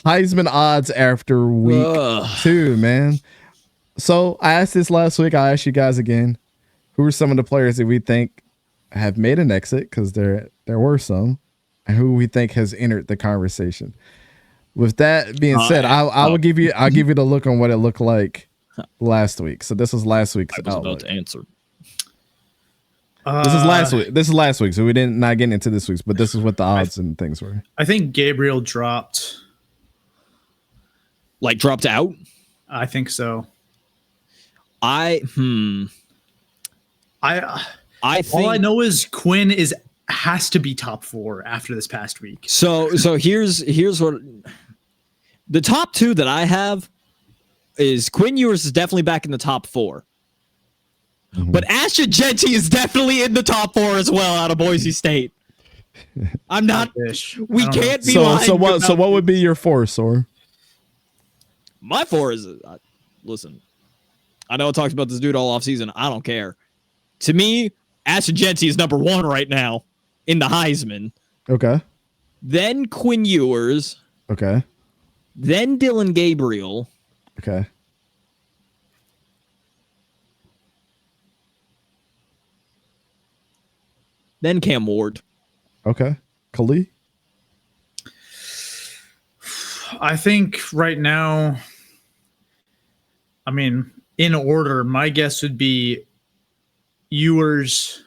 Heisman odds after week 2, man. So I asked this last week. I asked you guys again. Who are some of the players that we think have made an exit? Because there were some, and who we think has entered the conversation. With that being said, I'll give you the look on what it looked like last week. So this was last week's. I was about to answer. This is last week. This is last week, so we didn't not get into this week's, but this is what the odds and things were. I think Gabriel dropped. Like dropped out? I think so. I think all I know is Quinn has to be top 4 after this past week. So here's what the top 2 that I have is Quinn Ewers is definitely back in the top 4. But 𝐎𝗕𝙘𝗀𝗀𝘀𝗀𝗀 is definitely in the top 4 as well out of Boise State. I'm not. We can't be lying. So what would be your 4, Sor? My 4 is listen. I know I talked about this dude all offseason. I don't care. To me, 𝐎𝗕𝙘𝗀𝗀𝘀𝗀 is number 1 right now in the Heisman. Okay. Then Quinn Ewers. Okay. Then Dillon Gabriel. Okay. Then Cam Ward. Okay. Khalid? I think right now, I mean, in order, my guess would be Ewers,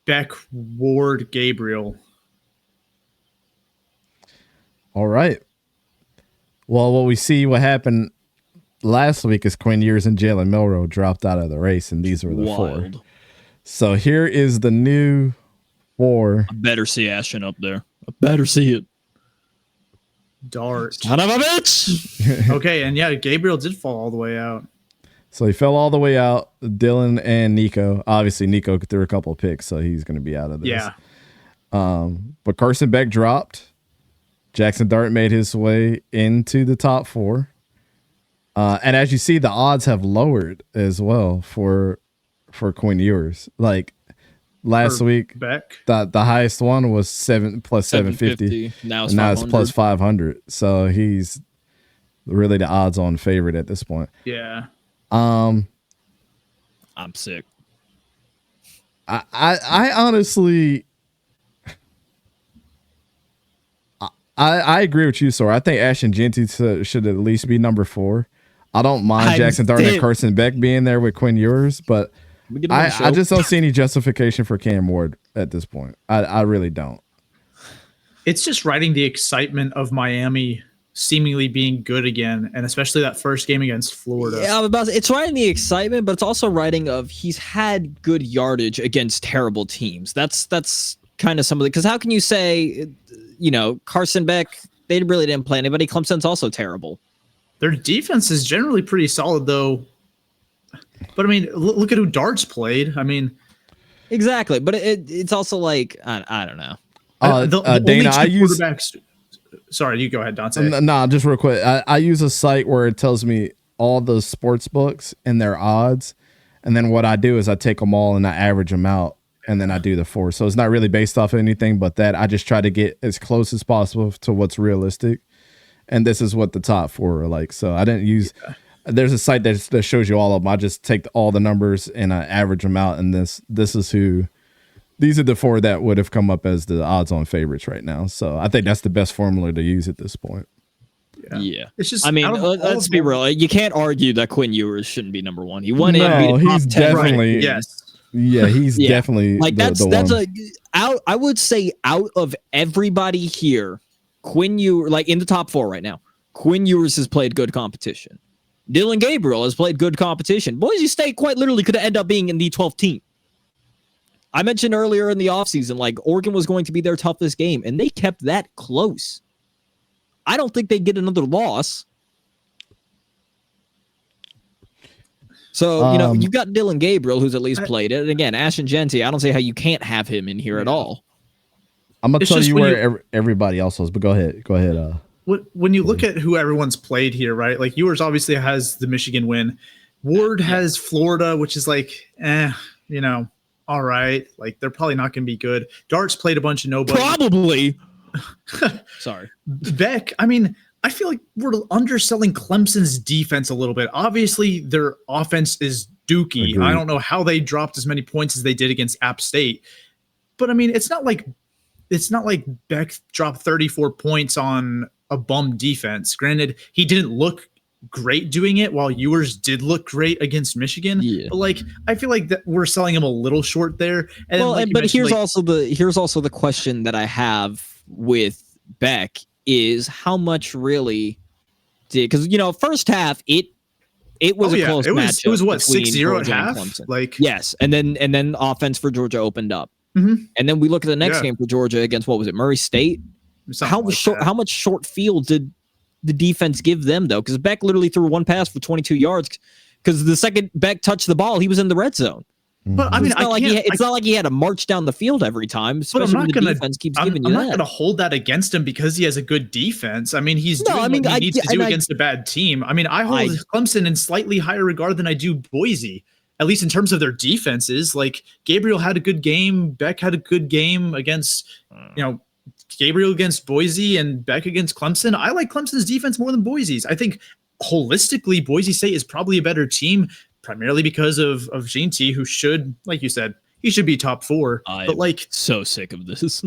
Beck, Ward, Gabriel. All right. Well, what happened last week is Quinn Ewers and Jalen Milroe dropped out of the race, and these were the 4. So here is the new 4. I better see Ashton up there. I better see it. Dart. Son of a bitch. Okay, and yeah, Gabriel did fall all the way out. So he fell all the way out. Dillon and Nico. Obviously, Nico threw a couple of picks, so he's going to be out of this. Yeah. But Carson Beck dropped. Jackson Dart made his way into the top 4. And as you see, the odds have lowered as well for Quinn Ewers. Like last week, Beck, the highest one was 7 plus 750. Now it's plus 500. So he's really the odds-on favorite at this point. Yeah. I'm sick. I honestly, I agree with you, Sor. I think 𝐎𝗕𝙘𝗀𝗀𝘀𝗀𝗀 should at least be number 4. I don't mind Jackson Dart and Carson Beck being there with Quinn Ewers, but I just don't see any justification for Cam Ward at this point. I really don't. It's just riding the excitement of Miami seemingly being good again, and especially that first game against Florida. Yeah, it's riding the excitement, but it's also riding of he's had good yardage against terrible teams. That's kind of some of the, because how can you say, Carson Beck, they really didn't play anybody. Clemson's also terrible. Their defense is generally pretty solid, though. But I mean, look at who Dart's played. I mean, exactly. But it's also like I don't know. Dana, I use. Sorry, you go ahead, Dante. No, just real quick. I use a site where it tells me all the sports books and their odds, and then what I do is I take them all and I average them out, and then I do the 4. So it's not really based off of anything but that. I just try to get as close as possible to what's realistic, and this is what the top 4 are like. So I didn't use. Yeah. There's a site that shows you all of them. I just take all the numbers and I average them out, and this is who. These are the 4 that would have come up as the odds-on favorites right now. So I think that's the best formula to use at this point. Yeah. It's just, I mean, let's be real. You can't argue that Quinn Ewers shouldn't be number 1. He won it. He's definitely. Right. Yes. Yeah, he's definitely like that's one. I would say out of everybody here, Quinn Ewers, like in the top 4 right now, Quinn Ewers has played good competition. Dillon Gabriel has played good competition. Boise State quite literally could have ended up being in the 12th team. I mentioned earlier in the offseason, like Oregon was going to be their toughest game, and they kept that close. I don't think they'd get another loss. So, you've got Dillon Gabriel, who's at least played it. And again, 𝐎𝗕𝙘𝗀𝗀𝘀𝗀𝗀, I don't see how you can't have him in here at all. I'm going to tell you where everybody else was, but go ahead. Go ahead. When you look at who everyone's played here, right? Like Ewers obviously has the Michigan win. Ward has Florida, which is like, all right. Like they're probably not going to be good. Dart's played a bunch of nobody. Probably. Sorry. Beck, I mean, I feel like we're underselling Clemson's defense a little bit. Obviously, their offense is dookie. Agreed. I don't know how they dropped as many points as they did against App State. But I mean, it's not like Beck dropped 34 points on a bum defense. Granted, he didn't look great doing it, while Ewers did look great against Michigan. Yeah. But like, I feel like that we're selling him a little short there. And Well, like but here's also the question that I have with Beck is how much really did, because first half it was a close matchup. It was what, between 6-0 at Georgia and half? Clemson. Like, yes, and then offense for Georgia opened up. Mhm. And then we look at the next Yeah. game for Georgia against, what was it, Murray State? How much short field did the defense give them, though? Because Beck literally threw one pass for 22 yards, because the second Beck touched the ball, he was in the red zone. But I mean, It's not like he had to march down the field every time, especially when the defense keeps giving you I'm that. not going to hold that against him because he has a good defense. I mean, he's doing what he needs to do against a bad team. I mean, I hold Clemson in slightly higher regard than I do Boise, at least in terms of their defenses. Like, Gabriel had a good game. Beck had a good game against, Gabriel against Boise and Beck against Clemson. I like Clemson's defense more than Boise's. I think holistically, Boise State is probably a better team, primarily because of J&T, who should, like you said, he should be top 4. But like, so sick of this.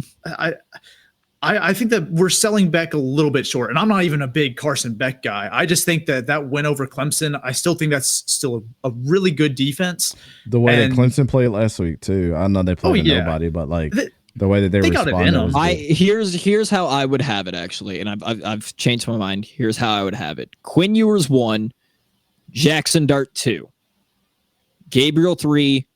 I think that we're selling Beck a little bit short, and I'm not even a big Carson Beck guy. I just think that win over Clemson, I still think that's still a really good defense. The way that Clemson played last week too. I know they played nobody, but like the way that they got it in responded. them. Here's how I would have it, actually, and I've changed my mind. Here's how I would have it: Quinn Ewers 1, Jackson Dart 2, Gabriel 3,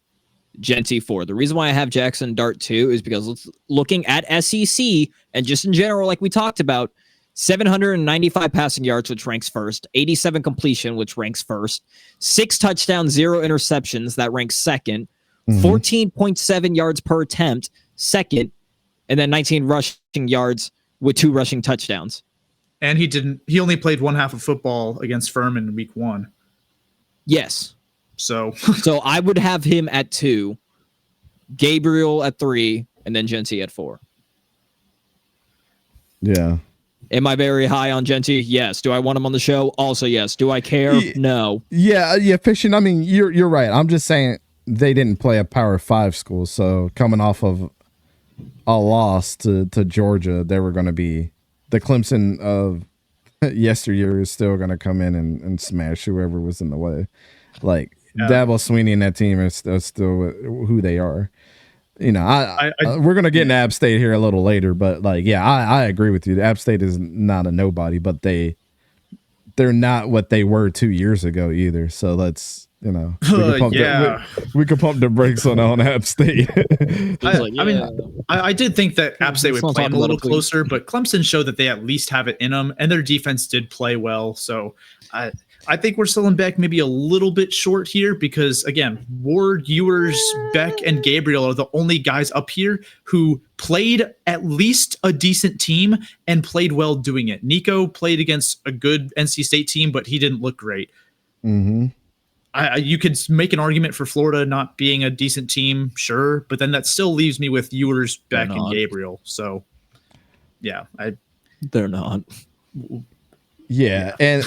J&T 4. The reason why I have Jackson Dart 2 is because looking at SEC and just in general, like we talked about, 795 passing yards, which ranks first, 87 completion, which ranks first, 6 touchdowns, 0 interceptions, that ranks second, 14.7 yards per attempt, second, and then 19 rushing yards with 2 rushing touchdowns. And he only played one half of football against Furman in week 1. Yes. So I would have him at 2, Gabriel at 3, and then J&T at 4. Yeah. Am I very high on J&T? Yes. Do I want him on the show? Also, yes. Do I care? No. Yeah, Fishing. I mean, you're right. I'm just saying they didn't play a Power 5 school, so coming off of a loss to Georgia, they were going to be the Clemson of yesteryear is still going to come in and smash whoever was in the way. Like, Dabo Swinney and that team is still who they are. We're gonna get into App State here a little later, but like, I agree with you. App State is not a nobody, but they're not what they were 2 years ago either. So let's we can pump the brakes on App State. I did think that App State would play them a little closer, but Clemson showed that they at least have it in them, and their defense did play well. So I think we're selling Beck maybe a little bit short here because, again, Ward, Ewers, Beck, and Gabriel are the only guys up here who played at least a decent team and played well doing it. Nico played against a good NC State team, but he didn't look great. Mm-hmm. You could make an argument for Florida not being a decent team, sure, but then that still leaves me with Ewers, Beck, and Gabriel. So, they're not. Yeah, and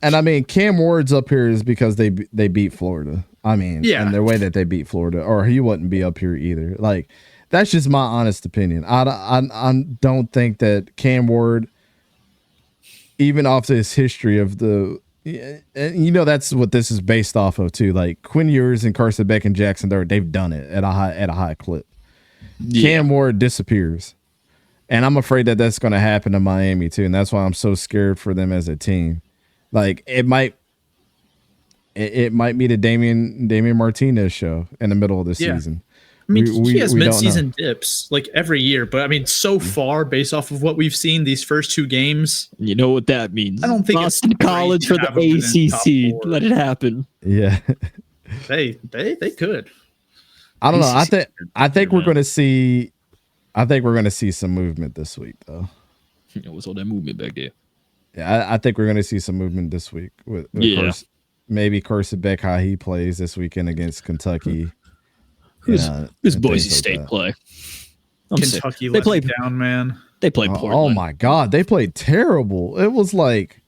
I mean, Cam Ward's up here is because they beat Florida. I mean, and the way that they beat Florida, or he wouldn't be up here either. Like, that's just my honest opinion. I don't think that Cam Ward, even off his history of that's what this is based off of too. Like, Quinn Ewers and Carson Beck and Jackson Dart, they've done it at a high clip. Yeah. Cam Ward disappears. And I'm afraid that that's going to happen to Miami too, and that's why I'm so scared for them as a team. Like, it might be the Damian Martinez show in the middle of the season. I mean, he has mid-season dips like every year, but I mean, so far, based off of what we've seen these first 2 games, you know what that means. I don't think Boston College for the ACC. Let it happen. Yeah, they could. I don't know. I think we're going to see. I think we're going to see some movement this week, though. What's all that movement back there? Yeah, I think we're going to see some movement this week. With maybe Carson Beck, how he plays this weekend against Kentucky. Who's Boise State play? Kentucky let me down, man. They played Portland. Oh my God, they played terrible. It was like,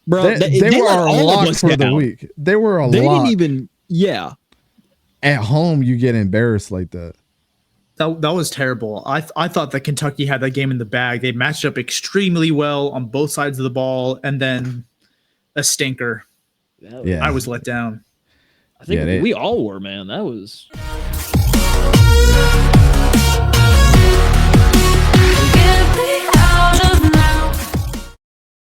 bro, they were a lock for the week. They were a lock. Didn't even, yeah. At home, you get embarrassed like that. That was terrible. I thought that Kentucky had that game in the bag. They matched up extremely well on both sides of the ball, and then a stinker. Yeah, I was let down. I think we all were, man. That was.